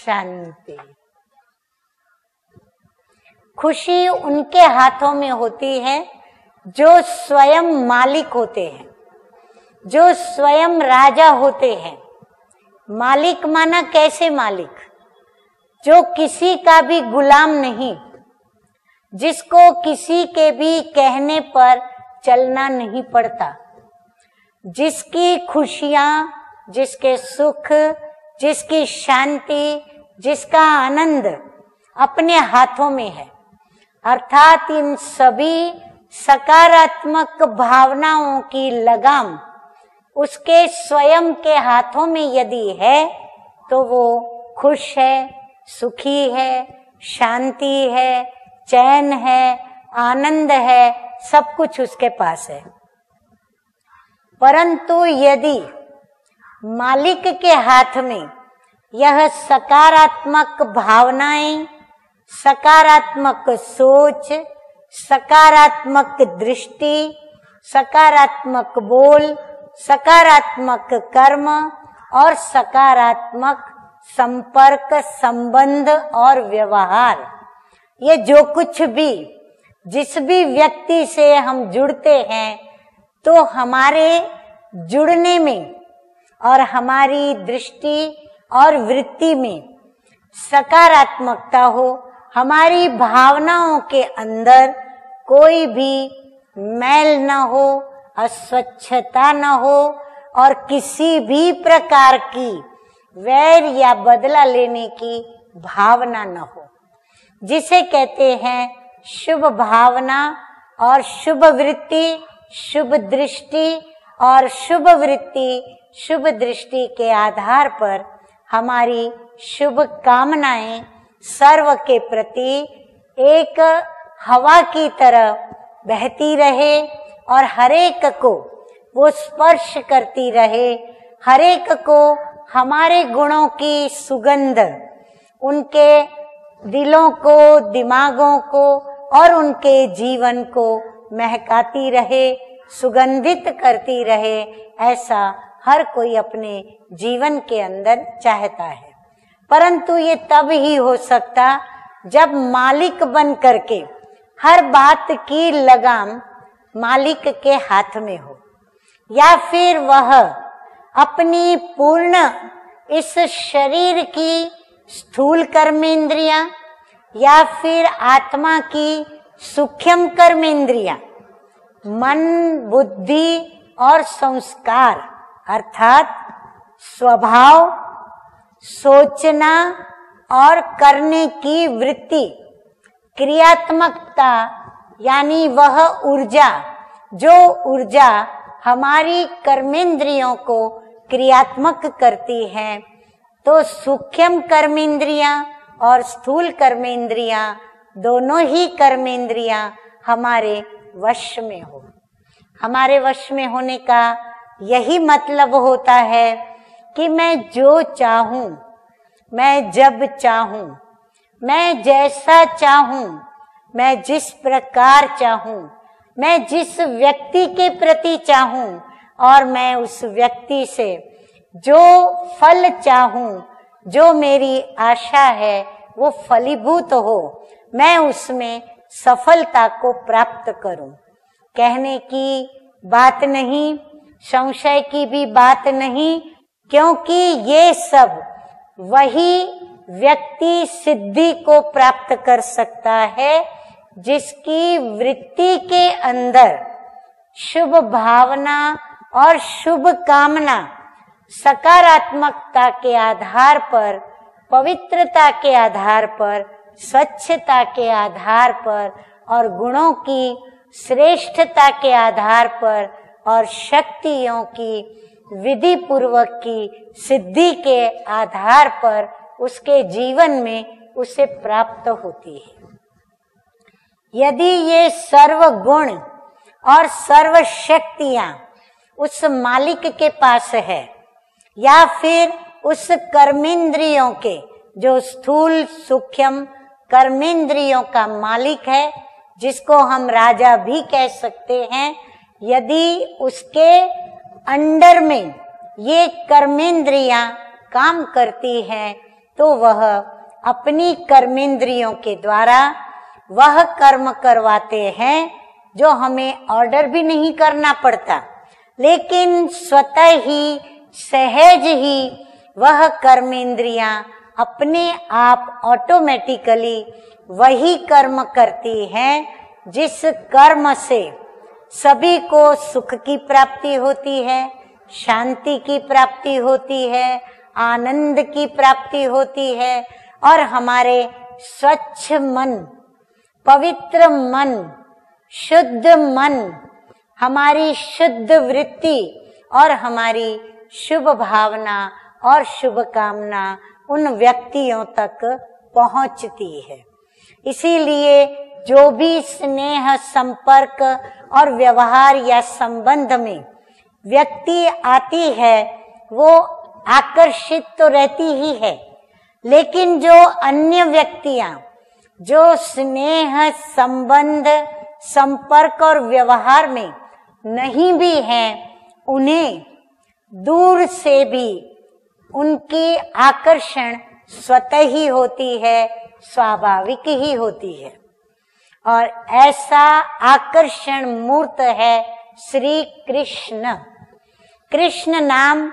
शांति। खुशी उनके हाथों में होती है जो स्वयं मालिक होते हैं, जो स्वयं राजा होते हैं। मालिक माना कैसे मालिक? जो किसी का भी गुलाम नहीं, जिसको किसी के भी कहने पर चलना नहीं पड़ता, जिसकी खुशियां, जिसके सुख, जिसकी शांति, जिसका आनंद अपने हाथों में है। अर्थात इन सभी सकारात्मक भावनाओं की लगाम उसके स्वयं के हाथों में यदि है तो वो खुश है, सुखी है, शांति है, चैन है, आनंद है, सब कुछ उसके पास है। परंतु यदि मालिक के हाथ में यह सकारात्मक भावनाएं, सकारात्मक सोच, सकारात्मक दृष्टि, सकारात्मक बोल, सकारात्मक कर्म और सकारात्मक संपर्क, संबंध और व्यवहार, ये जो कुछ भी जिस भी व्यक्ति से हम जुड़ते हैं तो हमारे जुड़ने में और हमारी दृष्टि और वृत्ति में सकारात्मकता हो, हमारी भावनाओं के अंदर कोई भी मैल न हो, अस्वच्छता न हो और किसी भी प्रकार की वैर या बदला लेने की भावना न हो, जिसे कहते हैं शुभ भावना और शुभ वृत्ति, शुभ दृष्टि और शुभ वृत्ति, शुभ दृष्टि के आधार पर हमारी शुभ कामनाएं सर्व के प्रति एक हवा की तरह बहती रहे और हरेक को वो स्पर्श करती रहे, हरेक को हमारे गुणों की सुगंध उनके दिलों को, दिमागों को और उनके जीवन को महकाती रहे, सुगंधित करती रहे। ऐसा हर कोई अपने जीवन के अंदर चाहता है। परंतु ये तब ही हो सकता जब मालिक बन करके हर बात की लगाम मालिक के हाथ में हो, या फिर वह अपनी पूर्ण इस शरीर की स्थूल कर्मेंद्रियां या फिर आत्मा की सूक्ष्म कर्मेंद्रियां, मन, बुद्धि और संस्कार अर्थात स्वभाव, सोचना और करने की वृत्ति, क्रियात्मकता यानी वह ऊर्जा, जो ऊर्जा हमारी कर्मेंद्रियों को क्रियात्मक करती है, तो सूक्ष्म कर्मेंद्रियां और स्थूल कर्मेंद्रियां दोनों ही कर्मेंद्रियां हमारे वश में हो। हमारे वश में होने का यही मतलब होता है कि मैं जो चाहूं, मैं जब चाहूं, मैं जैसा चाहूं, मैं जिस प्रकार चाहूं, मैं जिस व्यक्ति के प्रति चाहूं और मैं उस व्यक्ति से जो फल चाहूं, जो मेरी आशा है वो फलीभूत हो, मैं उसमें सफलता को प्राप्त करूं। कहने की बात नहीं, संशय की भी बात नहीं, क्योंकि ये सब वही व्यक्ति सिद्धि को प्राप्त कर सकता है जिसकी वृत्ति के अंदर शुभ भावना और शुभ कामना सकारात्मकता के आधार पर, पवित्रता के आधार पर, स्वच्छता के आधार पर और गुणों की श्रेष्ठता के आधार पर और शक्तियों की विधि पूर्वक की सिद्धि के आधार पर उसके जीवन में उसे प्राप्त होती है। यदि ये सर्व गुण और सर्व शक्तियां उस मालिक के पास है या फिर उस कर्मेंद्रियों के, जो स्थूल सूक्ष्म कर्मेंद्रियों का मालिक है, जिसको हम राजा भी कह सकते हैं, यदि उसके अंडर में ये कर्मेंद्रियां काम करती हैं तो वह अपनी कर्मेंद्रियों के द्वारा वह कर्म करवाते हैं जो हमें ऑर्डर भी नहीं करना पड़ता, लेकिन स्वतः ही सहज ही वह कर्मेंद्रियां अपने आप ऑटोमेटिकली वही कर्म करती हैं जिस कर्म से सभी को सुख की प्राप्ति होती है, शांति की प्राप्ति होती है, आनंद की प्राप्ति होती है और हमारे स्वच्छ मन, पवित्र मन, शुद्ध मन, हमारी शुद्ध वृत्ति और हमारी शुभ भावना और शुभ कामना उन व्यक्तियों तक पहुंचती है। इसीलिए जो भी स्नेह, संपर्क और व्यवहार या संबंध में व्यक्ति आती है वो आकर्षित तो रहती ही है, लेकिन जो अन्य व्यक्तियां जो स्नेह, संबंध, संपर्क और व्यवहार में नहीं भी हैं, उन्हें दूर से भी उनकी आकर्षण स्वतः ही होती है, स्वाभाविक ही होती है। और ऐसा आकर्षण मूर्त है श्री कृष्ण। कृष्ण नाम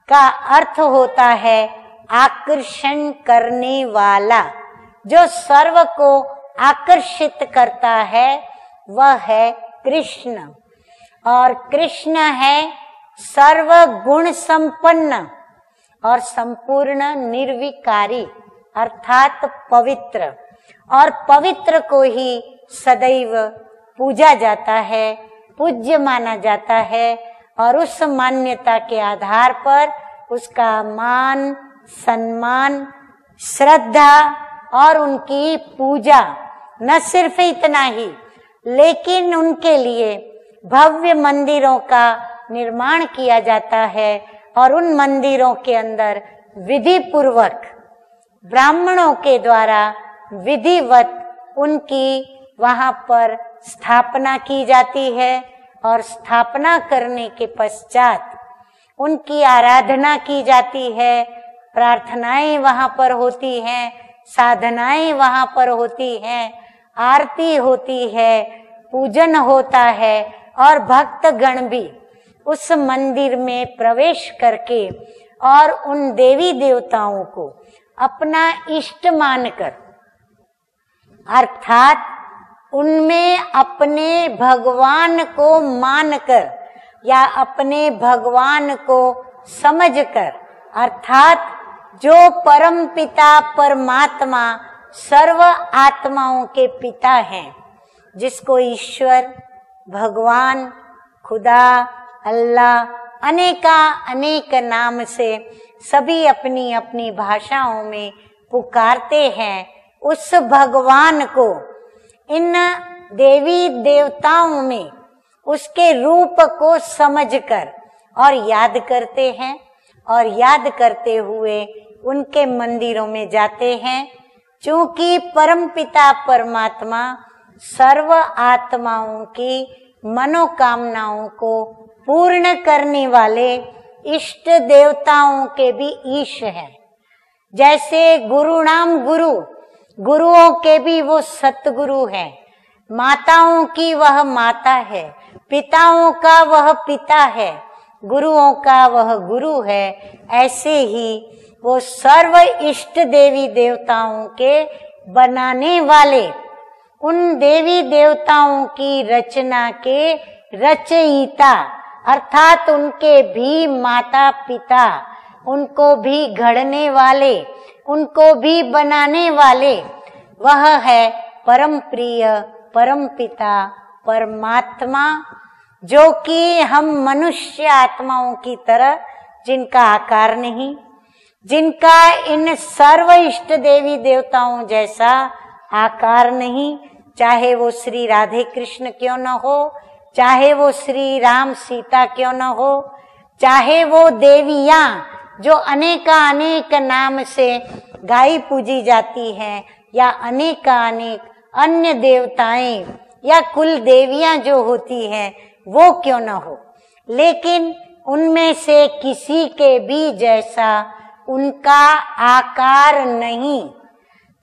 का अर्थ होता है आकर्षण करने वाला। जो सर्व को आकर्षित करता है वह है कृष्ण। और कृष्ण है सर्व गुण संपन्न और संपूर्ण निर्विकारी अर्थात पवित्र। और पवित्र को ही सदैव पूजा जाता है, पूज्य माना जाता है और उस मान्यता के आधार पर उसका मान, सम्मान, श्रद्धा और उनकी पूजा, न सिर्फ इतना ही लेकिन उनके लिए भव्य मंदिरों का निर्माण किया जाता है और उन मंदिरों के अंदर विधि पूर्वक ब्राह्मणों के द्वारा विधिवत उनकी वहां पर स्थापना की जाती है और स्थापना करने के पश्चात उनकी आराधना की जाती है, प्रार्थनाएं वहां पर होती हैं, साधनाएं वहां पर होती हैं, आरती होती है, पूजन होता है और भक्तगण भी उस मंदिर में प्रवेश करके और उन देवी देवताओं को अपना इष्ट मानकर अर्थात उनमें अपने भगवान को मानकर या अपने भगवान को समझकर अर्थात जो परम पिता परमात्मा सर्व आत्माओं के पिता हैं, जिसको ईश्वर, भगवान, खुदा, अल्लाह अनेक नाम से सभी अपनी अपनी भाषाओं में पुकारते हैं, उस भगवान को इन देवी देवताओं में उसके रूप को समझकर और याद करते हैं और याद करते हुए उनके मंदिरों में जाते हैं। क्योंकि परमपिता परमात्मा सर्व आत्माओं की मनोकामनाओं को पूर्ण करने वाले इष्ट देवताओं के भी ईश हैं। जैसे गुरु नाम गुरु, गुरुओं के भी वो सतगुरु हैं, माताओं की वह माता है, पिताओं का वह पिता है, गुरुओं का वह गुरु है। ऐसे ही वो सर्व इष्ट देवी देवताओं के बनाने वाले, उन देवी देवताओं की रचना के रचयिता अर्थात उनके भी माता पिता, उनको भी घड़ने वाले, उनको भी बनाने वाले वह है परम प्रिय परम पिता परमात्मा, जो कि हम मनुष्य आत्माओं की तरह जिनका आकार नहीं, जिनका इन सर्व इष्ट देवी देवताओं जैसा आकार नहीं, चाहे वो श्री राधे कृष्ण क्यों न हो, चाहे वो श्री राम सीता क्यों न हो, चाहे वो देवियां जो अनेक नाम से गाई पूजी जाती हैं, या अनेक अन्य देवताएं या कुल देवियां जो होती हैं वो क्यों न हो, लेकिन उनमें से किसी के भी जैसा उनका आकार नहीं,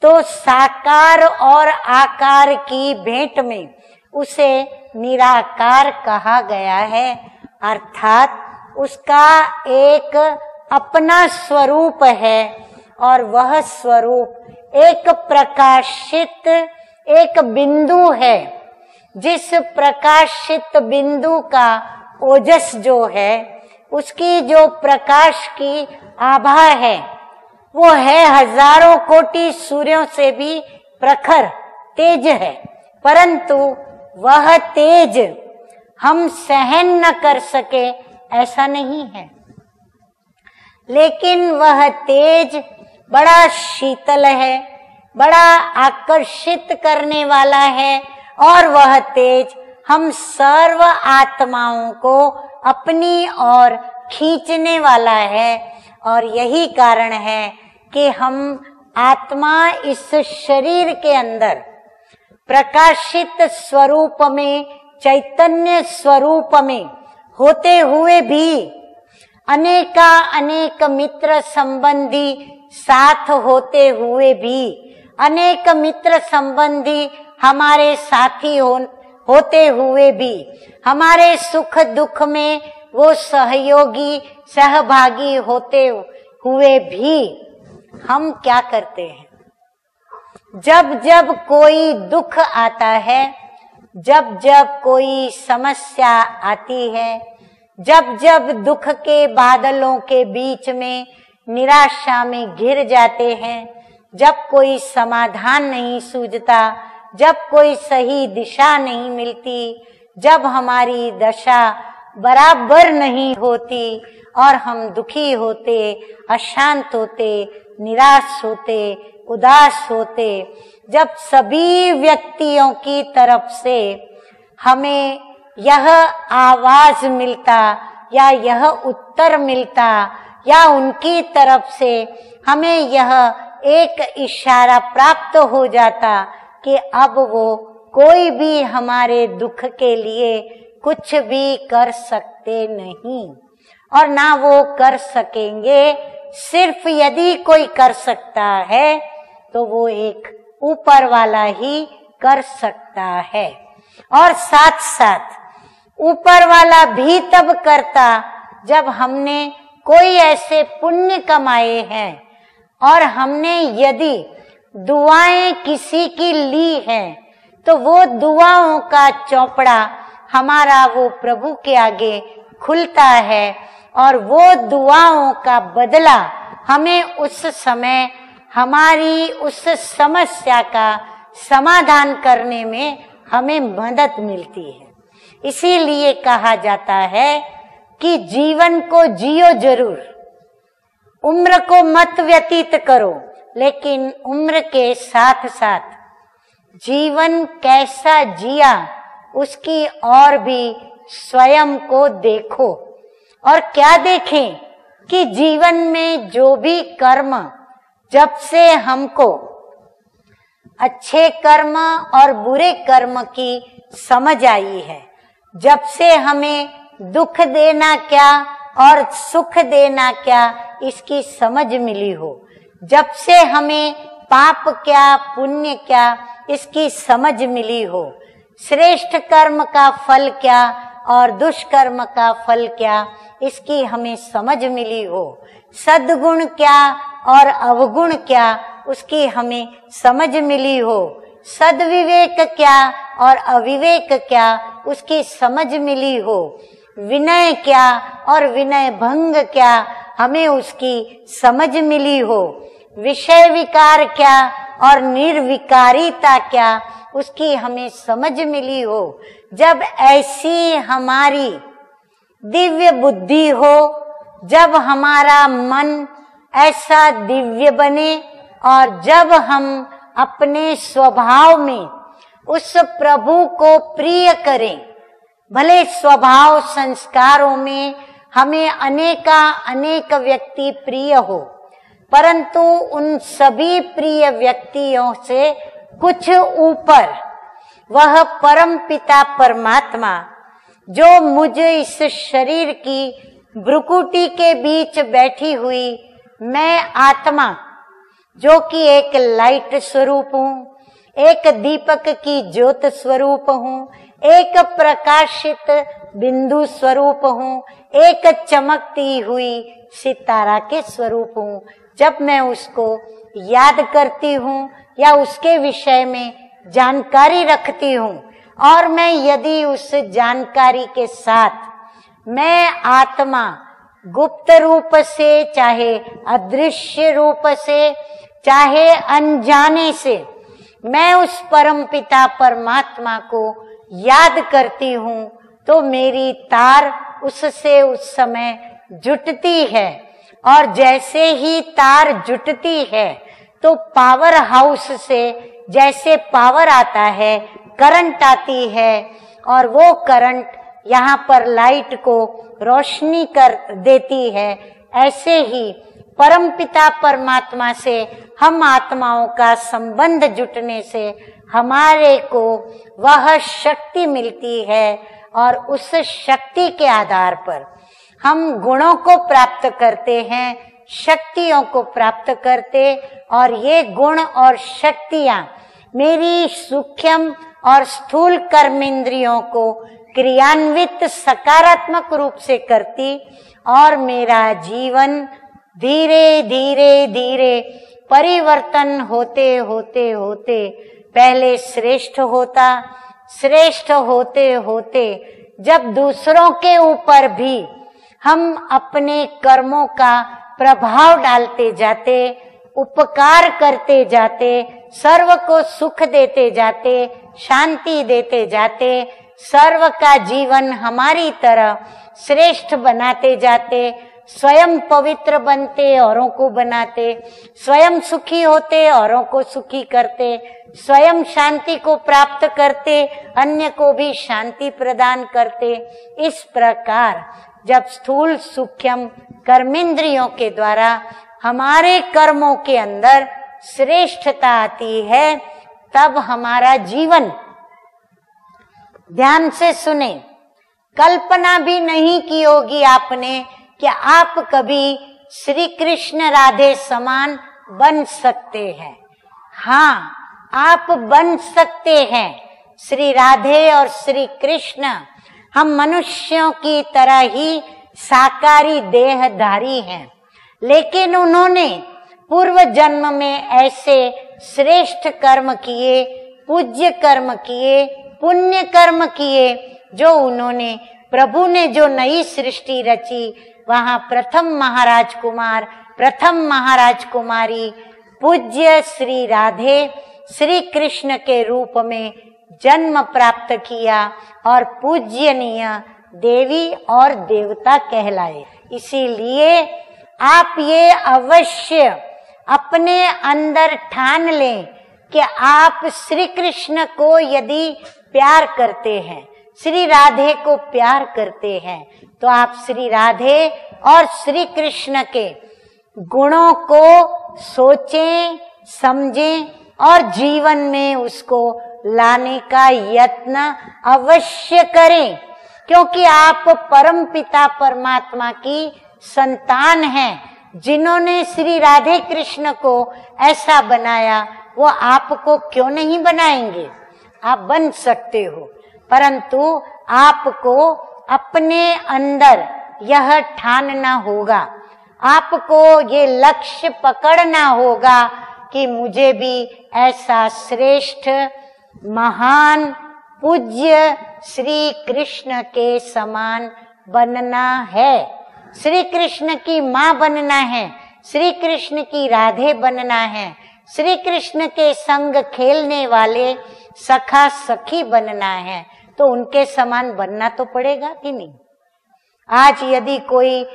तो साकार और आकार की भेंट में उसे निराकार कहा गया है। अर्थात उसका एक अपना स्वरूप है और वह स्वरूप एक प्रकाशित एक बिंदु है। जिस प्रकाशित बिंदु का ओजस जो है, उसकी जो प्रकाश की आभा है, वो है हजारों कोटि सूर्यों से भी प्रखर तेज है। परंतु वह तेज हम सहन न कर सके ऐसा नहीं है, लेकिन वह तेज बड़ा शीतल है, बड़ा आकर्षित करने वाला है और वह तेज हम सर्व आत्माओं को अपनी ओर खींचने वाला है। और यही कारण है कि हम आत्मा इस शरीर के अंदर प्रकाशित स्वरूप में, चैतन्य स्वरूप में होते हुए भी अनेक मित्र संबंधी साथ होते हुए भी, अनेक मित्र संबंधी हमारे साथी होते हुए भी, हमारे सुख दुख में वो सहयोगी सहभागी होते हुए भी हम क्या करते हैं? जब जब कोई दुख आता है, जब जब कोई समस्या आती है, जब जब दुख के बादलों के बीच में निराशा में घिर जाते हैं, जब कोई समाधान नहीं सूझता, जब कोई सही दिशा नहीं मिलती, जब हमारी दशा बराबर नहीं होती और हम दुखी होते, अशांत होते, निराश होते, उदास होते, जब सभी व्यक्तियों की तरफ से हमें यह आवाज मिलता या यह उत्तर मिलता या उनकी तरफ से हमें यह एक इशारा प्राप्त हो जाता कि अब वो कोई भी हमारे दुख के लिए कुछ भी कर सकते नहीं और ना वो कर सकेंगे। सिर्फ यदि कोई कर सकता है तो वो एक ऊपर वाला ही कर सकता है। और साथ साथ ऊपर वाला भी तब करता जब हमने कोई ऐसे पुण्य कमाए हैं और हमने यदि दुआएं किसी की ली हैं तो वो दुआओं का चौपड़ा हमारा वो प्रभु के आगे खुलता है और वो दुआओं का बदला हमें उस समय हमारी उस समस्या का समाधान करने में हमें मदद मिलती है। इसीलिए कहा जाता है कि जीवन को जियो जरूर, उम्र को मत व्यतीत करो, लेकिन उम्र के साथ साथ जीवन कैसा जिया उसकी और भी स्वयं को देखो। और क्या देखें कि जीवन में जो भी कर्म, जब से हमको अच्छे कर्म और बुरे कर्म की समझ आई है, जब से हमें दुख देना क्या और सुख देना क्या इसकी समझ मिली हो, जब से हमें पाप क्या पुण्य क्या इसकी समझ मिली हो, श्रेष्ठ कर्म का फल क्या और दुष्कर्म का फल क्या इसकी हमें समझ मिली हो, सद्गुण क्या और अवगुण क्या उसकी हमें समझ मिली हो, सद्विवेक क्या और अविवेक क्या उसकी समझ मिली हो, विनय क्या और विनय भंग क्या हमें उसकी समझ मिली हो, विषय विकार क्या और निर्विकारिता क्या उसकी हमें समझ मिली हो। जब ऐसी हमारी दिव्य बुद्धि हो, जब हमारा मन ऐसा दिव्य बने और जब हम अपने स्वभाव में उस प्रभु को प्रिय करें, भले स्वभाव संस्कारों में हमें अनेक व्यक्ति प्रिय हो, परंतु उन सभी प्रिय व्यक्तियों से कुछ ऊपर वह परम पिता परमात्मा जो मुझे इस शरीर की भ्रुकुटी के बीच बैठी हुई मैं आत्मा जो कि एक लाइट स्वरूप हूँ, एक दीपक की ज्योत स्वरूप हूँ, एक प्रकाशित बिंदु स्वरूप हूँ, एक चमकती हुई सितारा के स्वरूप हूँ। जब मैं उसको याद करती हूँ या उसके विषय में जानकारी रखती हूँ और मैं यदि उस जानकारी के साथ मैं आत्मा गुप्त रूप से, चाहे अदृश्य रूप से, चाहे अनजाने से, मैं उस परमपिता परमात्मा को याद करती हूँ, तो मेरी तार उससे उस समय जुटती है। और जैसे ही तार जुटती है तो पावर हाउस से जैसे पावर आता है, करंट आती है, और वो करंट यहाँ पर लाइट को रोशनी कर देती है। ऐसे ही परमपिता परमात्मा से हम आत्माओं का संबंध जुटने से हमारे को वह शक्ति मिलती है, और उस शक्ति के आधार पर हम गुणों को प्राप्त करते हैं, शक्तियों को प्राप्त करते, और ये गुण और शक्तियां मेरी सूक्ष्म और स्थूल कर्मेंद्रियों को क्रियान्वित सकारात्मक रूप से करती, और मेरा जीवन धीरे धीरे धीरे परिवर्तन होते होते होते पहले श्रेष्ठ होता, श्रेष्ठ होते होते जब दूसरों के ऊपर भी हम अपने कर्मों का प्रभाव डालते जाते, उपकार करते जाते, सर्व को सुख देते जाते, शांति देते जाते, सर्व का जीवन हमारी तरह श्रेष्ठ बनाते जाते, स्वयं पवित्र बनते, औरों को बनाते, स्वयं सुखी होते, औरों को सुखी करते, स्वयं शांति को प्राप्त करते, अन्य को भी शांति प्रदान करते। इस प्रकार जब स्थूल सूक्ष्म कर्मेंद्रियों के द्वारा हमारे कर्मों के अंदर श्रेष्ठता आती है, तब हमारा जीवन, ध्यान से सुने, कल्पना भी नहीं की होगी आपने कि आप कभी श्री कृष्ण राधे समान बन सकते हैं। हाँ, आप बन सकते हैं श्री राधे और श्री कृष्ण। हम मनुष्यों की तरह ही साकारी देहधारी हैं, लेकिन उन्होंने पूर्व जन्म में ऐसे श्रेष्ठ कर्म किए, पूज्य कर्म किए, पुण्य कर्म किए, जो उन्होंने, प्रभु ने जो नई सृष्टि रची, वहां प्रथम महाराज कुमार, प्रथम महाराज कुमारी पूज्य श्री राधे श्री कृष्ण के रूप में जन्म प्राप्त किया और पूज्यनीय देवी और देवता कहलाए। इसीलिए आप ये अवश्य अपने अंदर ठान लें कि आप श्री कृष्ण को यदि प्यार करते हैं, श्री राधे को प्यार करते हैं, तो आप श्री राधे और श्री कृष्ण के गुणों को सोचें, समझें और जीवन में उसको लाने का यत्न अवश्य करें, क्योंकि आप परम पिता परमात्मा की संतान हैं। जिन्होंने श्री राधे कृष्ण को ऐसा बनाया, वो आपको क्यों नहीं बनाएंगे? आप बन सकते हो, परंतु आपको अपने अंदर यह ठानना होगा, आपको ये लक्ष्य पकड़ना होगा कि मुझे भी ऐसा श्रेष्ठ, महान, पूज्य श्री कृष्ण के समान बनना है, श्री कृष्ण की माँ बनना है, श्री कृष्ण की राधे बनना है, श्री कृष्ण के संग खेलने वाले सखा सखी बनना है। तो उनके समान बनना तो पड़ेगा कि नहीं? आज यदि कोई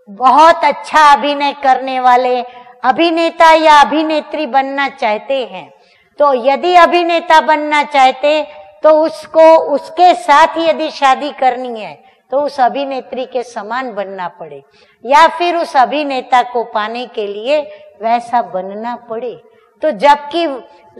बहुत अच्छा अभिनय करने वाले अभिनेता या अभिनेत्री बनना चाहते हैं, तो यदि अभिनेता बनना चाहते तो उसको उसके साथ ही यदि शादी करनी है तो उस अभिनेत्री के समान बनना पड़े, या फिर उस अभिनेता को पाने के लिए वैसा बनना पड़े। तो जबकि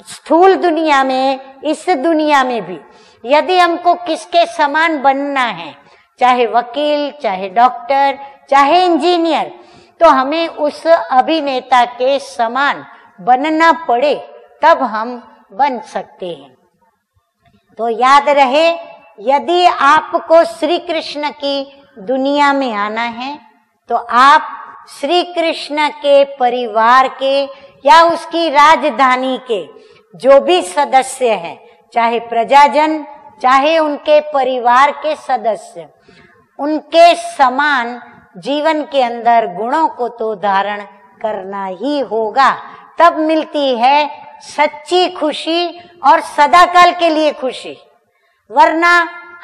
स्थूल दुनिया में, इस दुनिया में भी यदि हमको किसके समान बनना है, चाहे वकील, चाहे डॉक्टर, चाहे इंजीनियर, तो हमें उस अभिनेता के समान बनना पड़े, तब हम बन सकते हैं। तो याद रहे, यदि आपको श्री कृष्ण की दुनिया में आना है तो आप श्री कृष्ण के परिवार के या उसकी राजधानी के जो भी सदस्य हैं, चाहे प्रजाजन चाहे उनके परिवार के सदस्य, उनके समान जीवन के अंदर गुणों को तो धारण करना ही होगा। तब मिलती है सच्ची खुशी और सदाकाल के लिए खुशी। वरना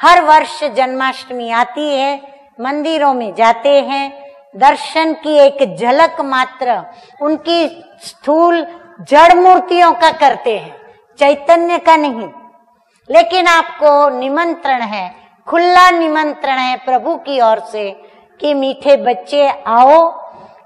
हर वर्ष जन्माष्टमी आती है, मंदिरों में जाते हैं, दर्शन की एक झलक मात्र उनकी स्थूल जड़ मूर्तियों का करते हैं, चैतन्य का नहीं। लेकिन आपको निमंत्रण है, खुला निमंत्रण है प्रभु की ओर से कि मीठे बच्चे आओ,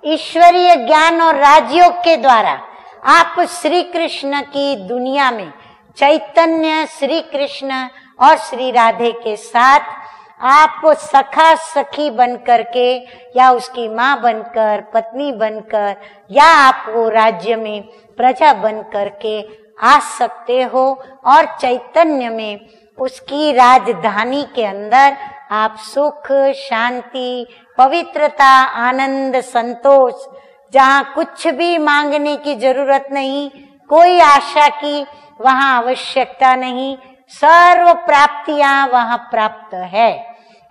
ईश्वरीय ज्ञान और राजयोग के द्वारा आप श्री कृष्ण की दुनिया में चैतन्य श्री कृष्ण और श्री राधे के साथ आप सखा सखी बन करके या उसकी माँ बनकर, पत्नी बनकर, या आप वो राज्य में प्रजा बन करके आ सकते हो और चैतन्य में उसकी राजधानी के अंदर आप सुख, शांति, पवित्रता, आनंद, संतोष, जहाँ कुछ भी मांगने की जरूरत नहीं, कोई आशा की वहाँ आवश्यकता नहीं, सर्व प्राप्तियां वहाँ प्राप्त है।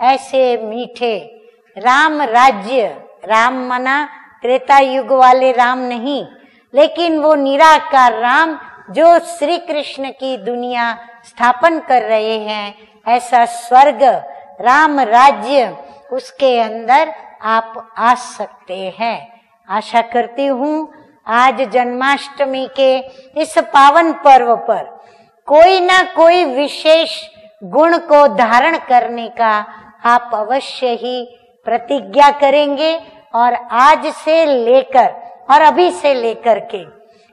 ऐसे मीठे राम राज्य, राम मना त्रेता युग वाले राम नहीं, लेकिन वो निराकार राम जो श्री कृष्ण की दुनिया स्थापन कर रहे हैं, ऐसा स्वर्ग राम राज्य, उसके अंदर आप आ सकते हैं। आशा करती हूँ आज जन्माष्टमी के इस पावन पर्व पर कोई ना कोई विशेष गुण को धारण करने का आप अवश्य ही प्रतिज्ञा करेंगे और आज से लेकर और अभी से लेकर के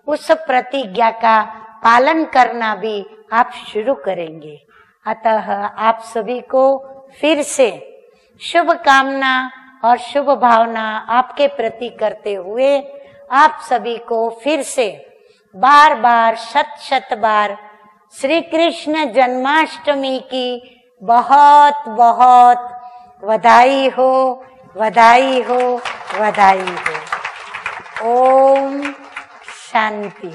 उस प्रतिज्ञा का पालन करना भी आप शुरू करेंगे। अतः आप सभी को फिर से शुभ कामना और शुभ भावना आपके प्रति करते हुए आप सभी को फिर से बार बार शत शत बार श्री कृष्ण जन्माष्टमी की बहुत बहुत बधाई हो, बधाई हो, बधाई हो। ओम शांति।